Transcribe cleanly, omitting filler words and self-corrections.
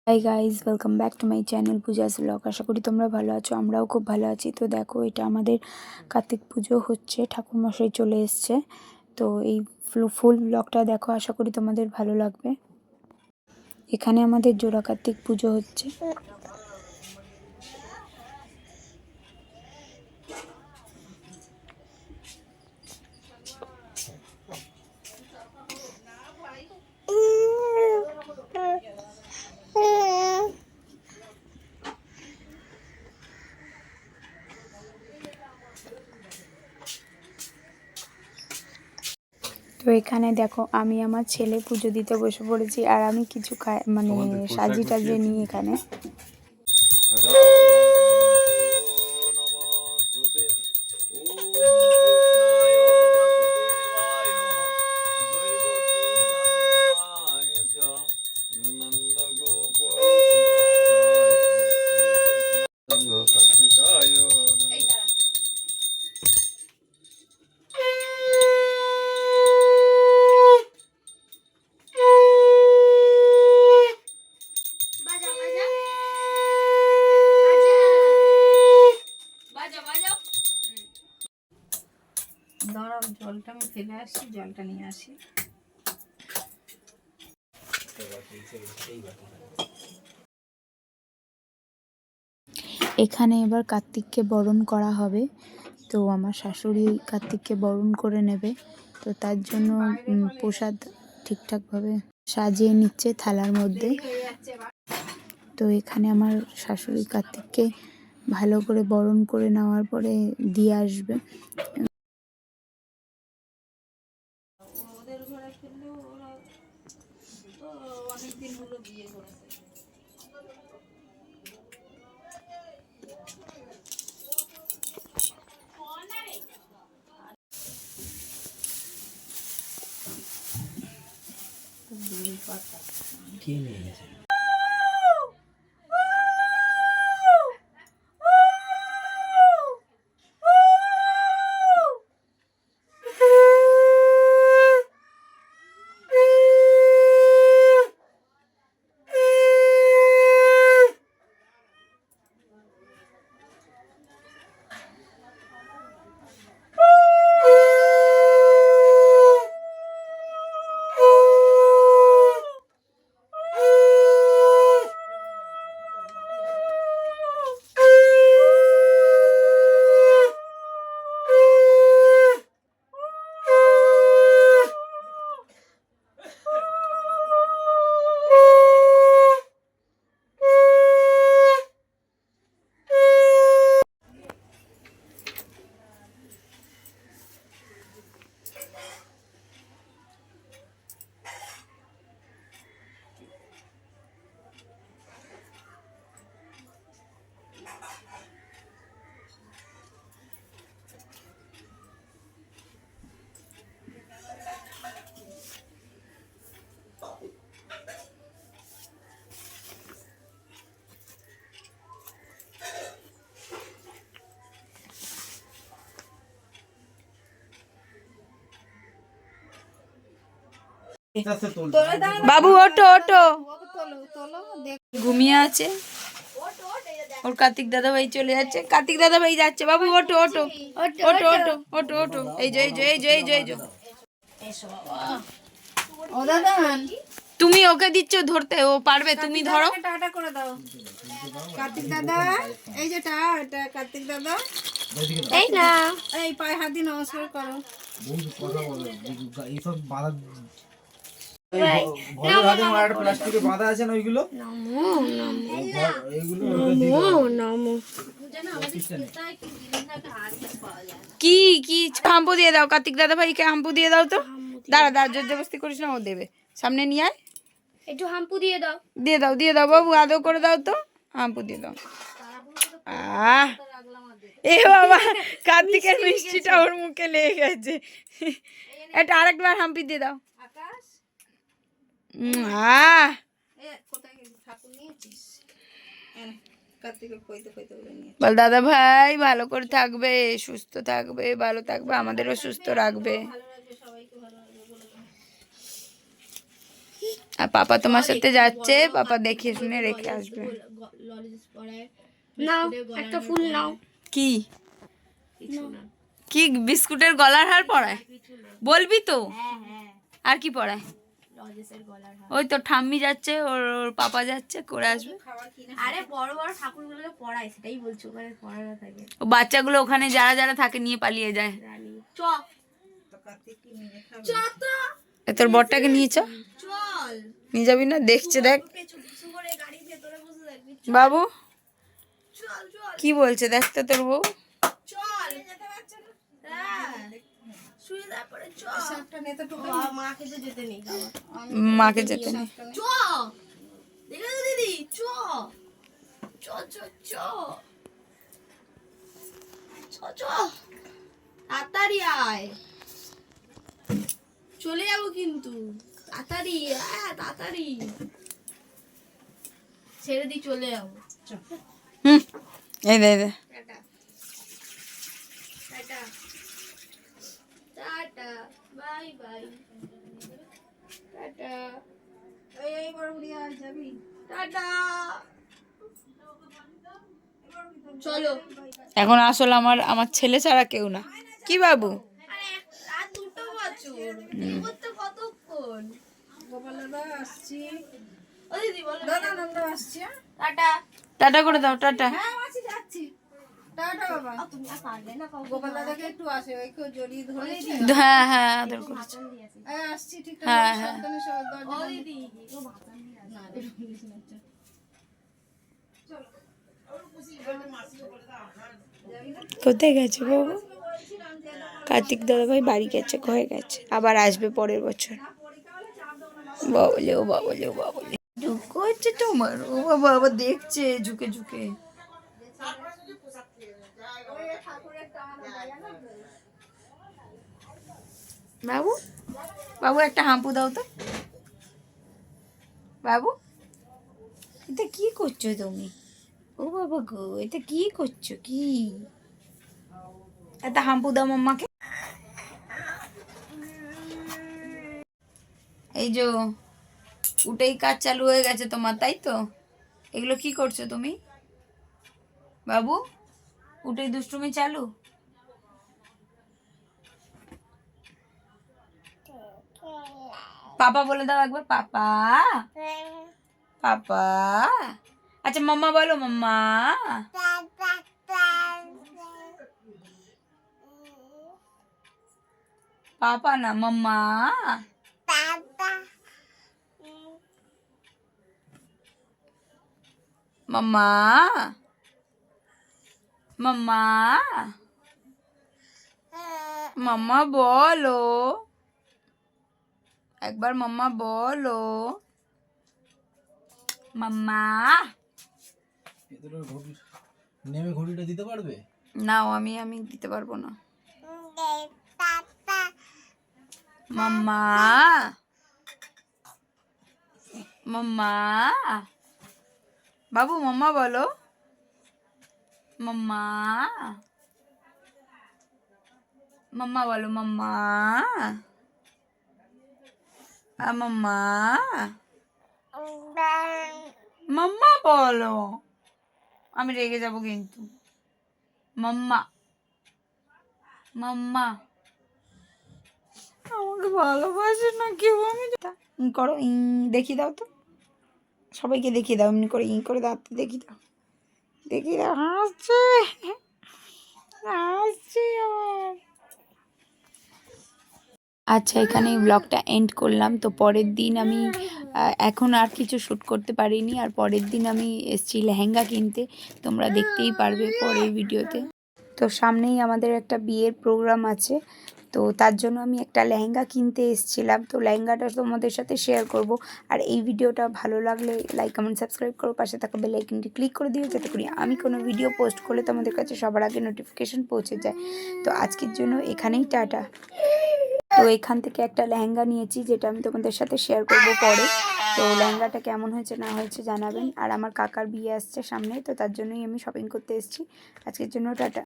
High guys, welcome back to my channel Puja's vlog. আশা করি তোমরা ভালো আছো, আমরাও খুব ভালো আছি। তো দেখো, এটা আমাদের কার্তিক পুজো হচ্ছে, ঠাকুরমশাই চলে এসছে। তো এই ফুল ব্লগটা দেখো, আশা করি তোমাদের ভালো লাগবে। এখানে আমাদের জোড়া কার্তিক পুজো হচ্ছে। তো এখানে দেখো, আমি আমার ছেলে পুজো দিতে বসে পড়েছি, আর আমি কিছু সাজিয়ে টাজিয়ে নিই এখানে। দাঁড়াও, জলটা আমি ফেলে আসি, জলটা নিয়ে আসি। এখানে এবার কার্তিককে বরণ করা হবে। তো আমার শাশুড়ি কার্তিককে বরণ করে নেবে, তো তার জন্য প্রসাদ ঠিকঠাকভাবে সাজিয়ে নিচ্ছে থালার মধ্যে। তো এখানে আমার শাশুড়ি কার্তিককে ভালো করে বরণ করে নেওয়ার পরে দিয়ে আসবে। কি নিয়ে গেছে? বাবু ওঠো ওঠো, ঘুমিয়ে আছে। ওর কার্তিক দাদা ভাই চলে যাচ্ছে, কার্তিক দাদা ভাই যাচ্ছে। বাবু ওঠো ওঠো ওঠো ওঠো ওঠো ওঠো, এই যে এই যে এই যে এই যে এই যে। তুমি ওকে দিচ্ছ ধরতে, ও পারবে, তুমি ধরো। টাটা করে দাও কার্তিক দাদা, এই যে এটা কার্তিক দাদা, এই না, এই পায়ে হাত দিয়ে নমস্কার করো। কথা বলো, এইসব বাধা ঘরের হাতে আমার একটা প্লাস্টিকে বাঁধা আছে না, ওইগুলো কি কি হাম্পু দিয়ে দাও, কার্তিক দাদা ভাইকে হাম্পু দিয়ে দাও। তো দাঁড়া দাঁড়া, জবরদস্তি করিস না, ও দেবে। সামনে নিয়ে আয়, একটু হাম্পু দিয়ে দাও, দিয়ে দাও দিয়ে দাও বাবু, আদৌ করে দাও তো, হাম্পু দিয়ে দাও। এ বাবা, কার্তিকের মিষ্টিটা ওর মুখে লেগে গেছে। এটা আরেকবার হাম্পি দিয়ে দাও। বল দাদা ভাই ভালো করে থাকবে, সুস্থ থাকবে, ভালো থাকবে, আমাদেরও সুস্থ রাখবে। আর পাপা তোমার সাথে যাচ্ছে, পাপা দেখে শুনে রেখে আসবে। নাও একটা ফুল নাও। কি কি বিস্কুটের গলার হার পরায় বলবি তো? আর কি পরায়? ওই তো ঠাম্মি যাচ্ছে, ওর পাপা যাচ্ছে, করে আসবে। আরে বড় বড় ঠাকুরগুলোকে পড়ায়, সেটাই বলছো, ওখানে পড়ানো থাকে। ও বাচ্চাগুলো ওখানে যারা যারা থাকে নিয়ে পালিয়ে যায়। চ চ তো তোর বরটাকে নিয়ে চ। চল। নিয়ে যাবি না? দেখছে দেখ সুগরে গাড়ির ভেতরে বসে থাকবি। বাবু চল চল কি বলছে, দেখ তো তোর বউ। চল। যেতে পারছে না। হ্যাঁ শুয়ে তারপরে চল। সাপটা নেতা টুকু মাকে তো যেতে নেই বাবা। মাকে যেতে নেই। চ দেখো তো দিদি, চ চ চ চ চ চ তাড়াতাড়ি আয়, চলে যাবো কিন্তু তাড়াতাড়ি। হ্যাঁ তাড়াতাড়ি ছেড়ে দি, চলে যাবো। হুম এই দে এই দে। টাটা টাটা টাটা বাই বাই টাটা। এই বড় বুড়িয়া যাবি? টাটা চলো। এখন আসলে আমার ছেলে ছাড়া কেউ না। কি বাবু? আরে রাত 2টো বছর এই করতে কতক্ষণ? গোপাল দাদা আসছি। ও দিদি বলো। দাদা দাদা আসছি। টাটা টাটা করে দাও, টাটা। হ্যাঁ মাসি যাচ্ছি। টাটা বাবা। তুমি আর পারলে না গোপাল দাদাকে একটু আসে, ওই কেউ জড়িয়ে ধরেছে। হ্যাঁ হ্যাঁ আদর করেছে। আসছি ঠিক আছে। হ্যাঁ হ্যাঁ সাবধানে সব দরজা। ও দিদি ও ভাষা নিয়ে না কোথায় গেছে বাবু? কার্তিক দাদাভাই বাড়ি গেছে, হয়ে গেছে, আবার আসবে পরের বছর। বাবলে ও বাবলে ও বাবলে ঝুঁকো হচ্ছে তোমার। ও বাবা আবার দেখছে ঝুঁকে ঝুঁকে। বাবু বাবু একটা হাম্পু দাও তো। বাবু এটা কি করছো তুমি? ও বাবা গো, এটা কি করছো? কি একটা হাম্পু দাও মাম্মাকে। এই যে উঠেই কাজ চালু হয়ে গেছে তোমার, তাই তো? এগুলো কি করছো তুমি বাবু? উঠেই দুষ্টুমি চালু। পাপা বলে দাও একবার, পাপা পাপা। আচ্ছা মাম্মা বলো, মাম্মা। পাপা না মাম্মা। মাম্মা মাম্মা মাম্মা বলো একবার, মাম্মা বলো মাম্মা। নেমে ঘড়িটা দিতে পারবে? নাও, আমি দিতে পারবো না। মাম্মা মাম্মা বাবু মাম্মা বলো, মাম্মা মাম্মা বলো, মাম্মা মাম্মা মাম্মা বলো। আমি রেগে যাবো কিন্তু। মাম্মা মাম্মা। আমাকে ভালোবাসে না কেউ। আমি করো দেখিয়ে দাও তো, সবাইকে দেখিয়ে দাও, এমনি করে করে দাঁত দেখিয়ে দাও, দেখিয়ে দাও। হাসছে হাসছে আমার। আচ্ছা এখানেই ব্লগটা এন্ড করলাম। তো পরের দিন আমি এখন আর কিছু শ্যুট করতে পারিনি। আর পরের দিন আমি এসেছি লেহেঙ্গা কিনতে, তোমরা দেখতেই পারবে পরের ভিডিওতে। তো সামনেই আমাদের একটা বিয়ের প্রোগ্রাম আছে, তো তার জন্য আমি একটা লেহেঙ্গা কিনতে এসেছিলাম। তো লেহেঙ্গাটা তোমাদের সাথে শেয়ার করব। আর এই ভিডিওটা ভালো লাগলে লাইক কমেন্ট সাবস্ক্রাইব করো, পাশে থাকা বেল আইকনটি ক্লিক করে দিও, যাতে করে আমি কোনো ভিডিও পোস্ট করলে তোমাদের কাছে সবার আগে নোটিফিকেশন পৌঁছে যায়। তো আজকের জন্য এখানেই টাটা। তো এখান থেকে একটা লেহেঙ্গা নিয়েছি, যেটা আমি তোমাদের সাথে শেয়ার করব পরে। তো লেহেঙ্গাটা কেমন হয়েছে না হয়েছে জানাবেন। আর আমার কাকার বিয়ে আসছে সামনে, তো তার জন্যই আমি শপিং করতে এসেছি। আজকের জন্য টাটা।